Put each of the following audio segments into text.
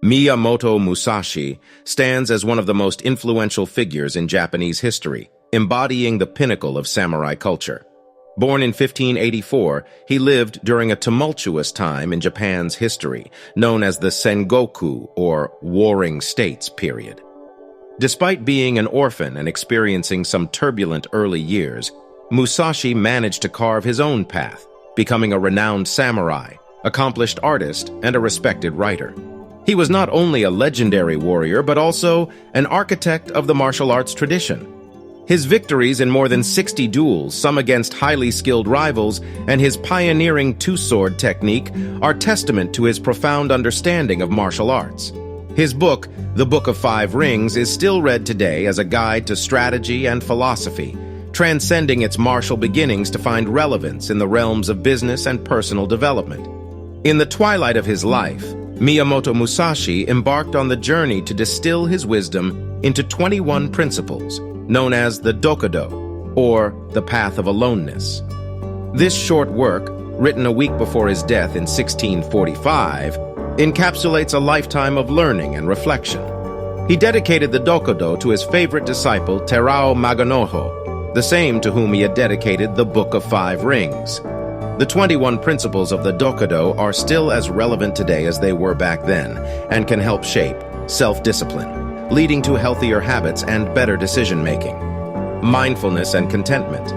Miyamoto Musashi stands as one of the most influential figures in Japanese history, embodying the pinnacle of samurai culture. Born in 1584, he lived during a tumultuous time in Japan's history, known as the Sengoku, or Warring States period. Despite being an orphan and experiencing some turbulent early years, Musashi managed to carve his own path, becoming a renowned samurai, accomplished artist, and a respected writer. He was not only a legendary warrior, but also an architect of the martial arts tradition. His victories in more than 60 duels, some against highly skilled rivals, and his pioneering two-sword technique are testament to his profound understanding of martial arts. His book, The Book of Five Rings, is still read today as a guide to strategy and philosophy, transcending its martial beginnings to find relevance in the realms of business and personal development. In the twilight of his life, Miyamoto Musashi embarked on the journey to distill his wisdom into 21 principles, known as the Dokkodo, or the Path of Aloneness. This short work, written a week before his death in 1645, encapsulates a lifetime of learning and reflection. He dedicated the Dokkodo to his favorite disciple, Terao Maganoho, the same to whom he had dedicated the Book of Five Rings. The 21 principles of the Dokkodo are still as relevant today as they were back then, and can help shape self-discipline, leading to healthier habits and better decision-making. Mindfulness and contentment.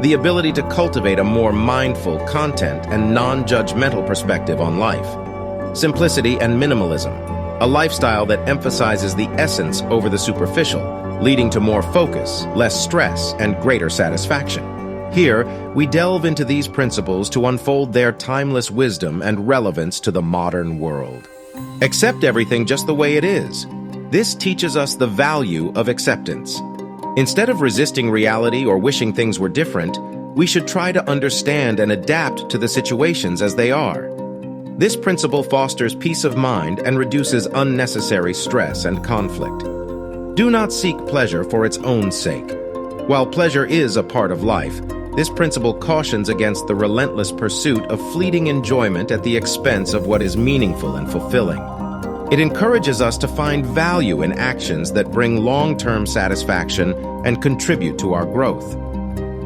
The ability to cultivate a more mindful, content, and non-judgmental perspective on life. Simplicity and minimalism. A lifestyle that emphasizes the essence over the superficial, leading to more focus, less stress, and greater satisfaction. Here, we delve into these principles to unfold their timeless wisdom and relevance to the modern world. Accept everything just the way it is. This teaches us the value of acceptance. Instead of resisting reality or wishing things were different, we should try to understand and adapt to the situations as they are. This principle fosters peace of mind and reduces unnecessary stress and conflict. Do not seek pleasure for its own sake. While pleasure is a part of life, this principle cautions against the relentless pursuit of fleeting enjoyment at the expense of what is meaningful and fulfilling. It encourages us to find value in actions that bring long-term satisfaction and contribute to our growth.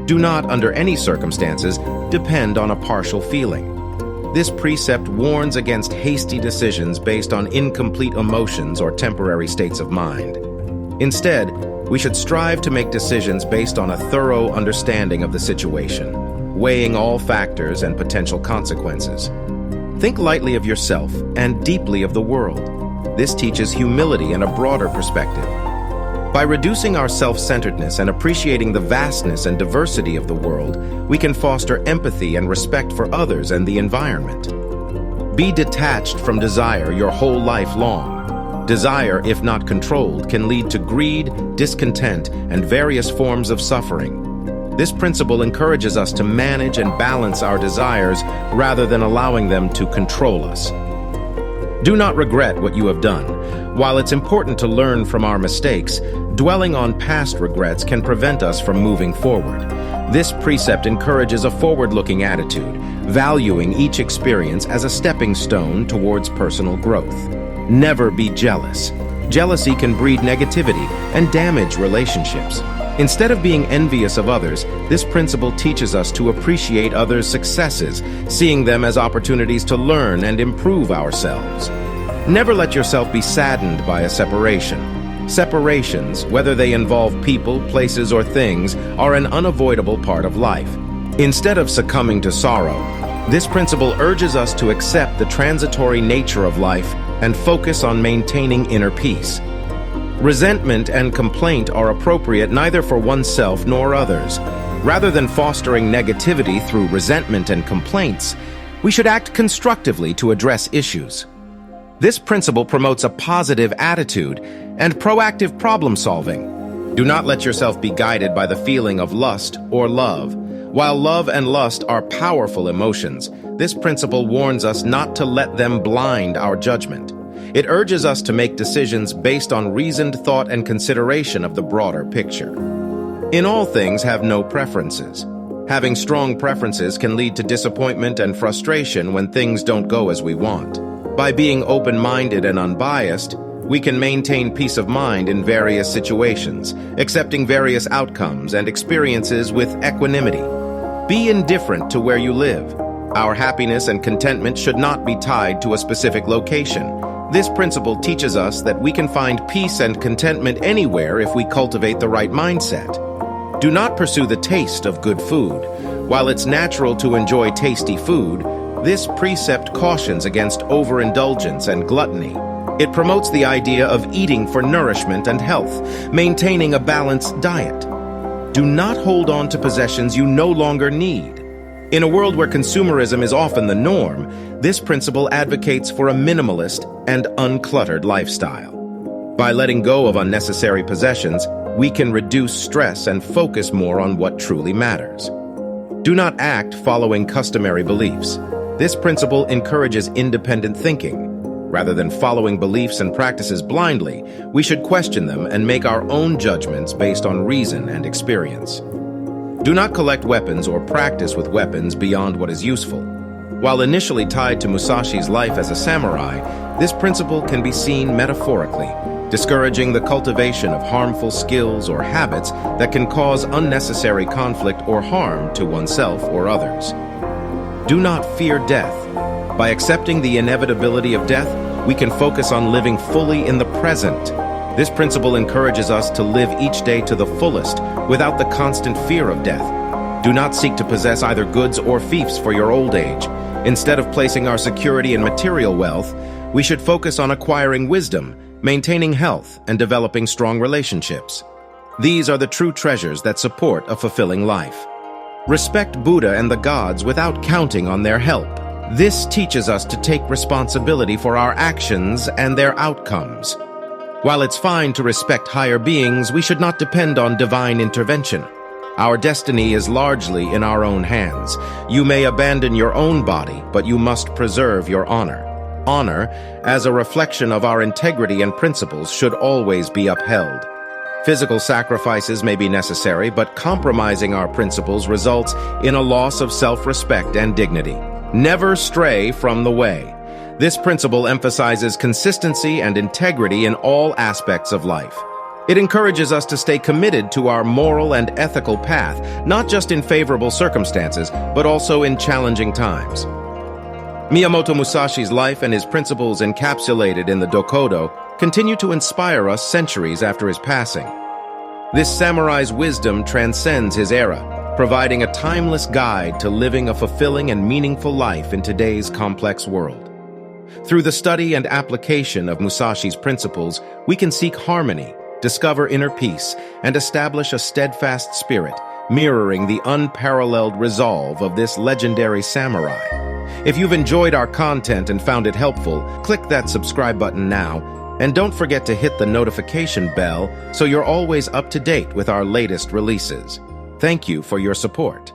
Do not, under any circumstances, depend on a partial feeling. This precept warns against hasty decisions based on incomplete emotions or temporary states of mind. Instead, we should strive to make decisions based on a thorough understanding of the situation, weighing all factors and potential consequences. Think lightly of yourself and deeply of the world. This teaches humility and a broader perspective. By reducing our self-centeredness and appreciating the vastness and diversity of the world, we can foster empathy and respect for others and the environment. Be detached from desire your whole life long. Desire, if not controlled, can lead to greed, discontent, and various forms of suffering. This principle encourages us to manage and balance our desires rather than allowing them to control us. Do not regret what you have done. While it's important to learn from our mistakes, dwelling on past regrets can prevent us from moving forward. This precept encourages a forward-looking attitude, valuing each experience as a stepping stone towards personal growth. Never be jealous. Jealousy can breed negativity and damage relationships. Instead of being envious of others, this principle teaches us to appreciate others' successes, seeing them as opportunities to learn and improve ourselves. Never let yourself be saddened by a separation. Separations, whether they involve people, places, or things, are an unavoidable part of life. Instead of succumbing to sorrow, this principle urges us to accept the transitory nature of life and focus on maintaining inner peace. Resentment and complaint are appropriate neither for oneself nor others. Rather than fostering negativity through resentment and complaints, we should act constructively to address issues. This principle promotes a positive attitude and proactive problem-solving. Do not let yourself be guided by the feeling of lust or love. While love and lust are powerful emotions, this principle warns us not to let them blind our judgment. It urges us to make decisions based on reasoned thought and consideration of the broader picture. In all things, have no preferences. Having strong preferences can lead to disappointment and frustration when things don't go as we want. By being open-minded and unbiased, we can maintain peace of mind in various situations, accepting various outcomes and experiences with equanimity. Be indifferent to where you live. Our happiness and contentment should not be tied to a specific location. This principle teaches us that we can find peace and contentment anywhere if we cultivate the right mindset. Do not pursue the taste of good food. While it's natural to enjoy tasty food, this precept cautions against overindulgence and gluttony. It promotes the idea of eating for nourishment and health, maintaining a balanced diet. Do not hold on to possessions you no longer need. In a world where consumerism is often the norm, this principle advocates for a minimalist and uncluttered lifestyle. By letting go of unnecessary possessions, we can reduce stress and focus more on what truly matters. Do not act following customary beliefs. This principle encourages independent thinking. Rather than following beliefs and practices blindly, we should question them and make our own judgments based on reason and experience. Do not collect weapons or practice with weapons beyond what is useful. While initially tied to Musashi's life as a samurai, this principle can be seen metaphorically, discouraging the cultivation of harmful skills or habits that can cause unnecessary conflict or harm to oneself or others. Do not fear death. By accepting the inevitability of death, we can focus on living fully in the present. This principle encourages us to live each day to the fullest, without the constant fear of death. Do not seek to possess either goods or fiefs for your old age. Instead of placing our security in material wealth, we should focus on acquiring wisdom, maintaining health, and developing strong relationships. These are the true treasures that support a fulfilling life. Respect Buddha and the gods without counting on their help. This teaches us to take responsibility for our actions and their outcomes. While it's fine to respect higher beings, we should not depend on divine intervention. Our destiny is largely in our own hands. You may abandon your own body, but you must preserve your honor. Honor, as a reflection of our integrity and principles, should always be upheld. Physical sacrifices may be necessary, but compromising our principles results in a loss of self-respect and dignity. Never stray from the way. This principle emphasizes consistency and integrity in all aspects of life. It encourages us to stay committed to our moral and ethical path, not just in favorable circumstances, but also in challenging times. Miyamoto Musashi's life and his principles encapsulated in the Dokkodo continue to inspire us centuries after his passing. This samurai's wisdom transcends his era, providing a timeless guide to living a fulfilling and meaningful life in today's complex world. Through the study and application of Musashi's principles, we can seek harmony, discover inner peace, and establish a steadfast spirit, mirroring the unparalleled resolve of this legendary samurai. If you've enjoyed our content and found it helpful, click that subscribe button now, and don't forget to hit the notification bell so you're always up to date with our latest releases. Thank you for your support.